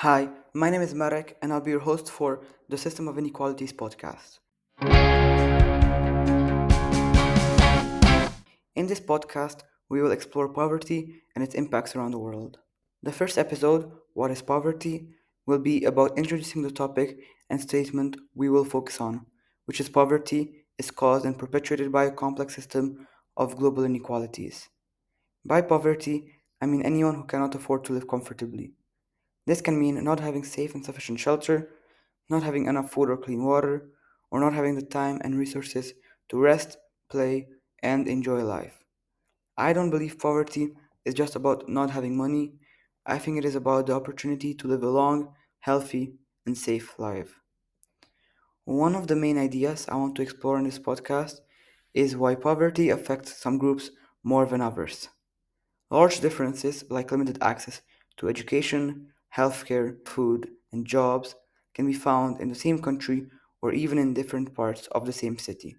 Hi, my name is Marek, and I'll be your host for the System of Inequalities podcast. In this podcast, we will explore poverty and its impacts around the world. The first episode, What is Poverty, will be about introducing the topic and statement we will focus on, which is poverty is caused and perpetuated by a complex system of global inequalities. By poverty, I mean anyone who cannot afford to live comfortably. This can mean not having safe and sufficient shelter, not having enough food or clean water, or not having the time and resources to rest, play, and enjoy life. I don't believe poverty is just about not having money. I think it is about the opportunity to live a long, healthy, and safe life. One of the main ideas I want to explore in this podcast is why poverty affects some groups more than others. Large differences, like limited access to education, healthcare, food, and jobs, can be found in the same country or even in different parts of the same city.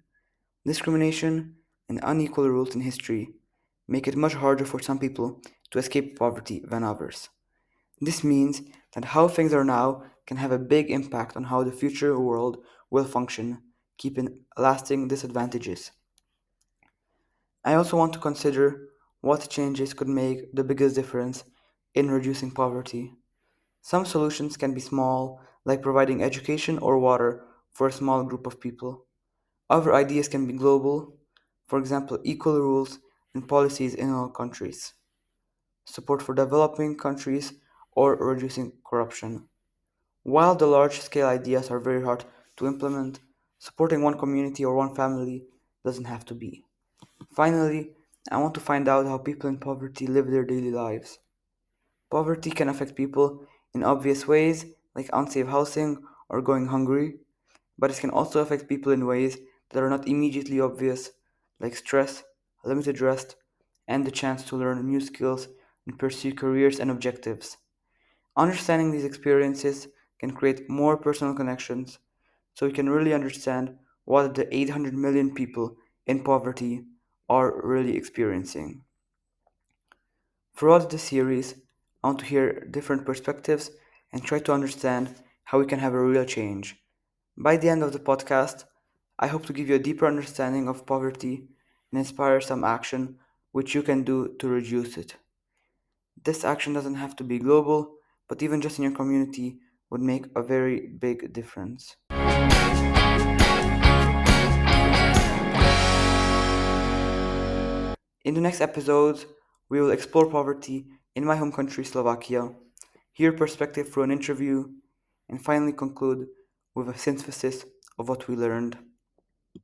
Discrimination and unequal rules in history make it much harder for some people to escape poverty than others. This means that how things are now can have a big impact on how the future world will function, keeping lasting disadvantages. I also want to consider what changes could make the biggest difference in reducing poverty. Some solutions can be small, like providing education or water for a small group of people. Other ideas can be global, for example, equal rules and policies in all countries, support for developing countries, or reducing corruption. While the large scale ideas are very hard to implement, supporting one community or one family doesn't have to be. Finally, I want to find out how people in poverty live their daily lives. Poverty can affect people in obvious ways, like unsafe housing or going hungry, but it can also affect people in ways that are not immediately obvious, like stress, limited rest, and the chance to learn new skills and pursue careers and objectives. Understanding these experiences can create more personal connections so we can really understand what the 800 million people in poverty are really experiencing. Throughout the series, I want to hear different perspectives and try to understand how we can have a real change. By the end of the podcast, I hope to give you a deeper understanding of poverty and inspire some action which you can do to reduce it. This action doesn't have to be global, but even just in your community would make a very big difference. In the next episodes, we will explore poverty in my home country, Slovakia, hear perspective through an interview, and finally conclude with a synthesis of what we learned.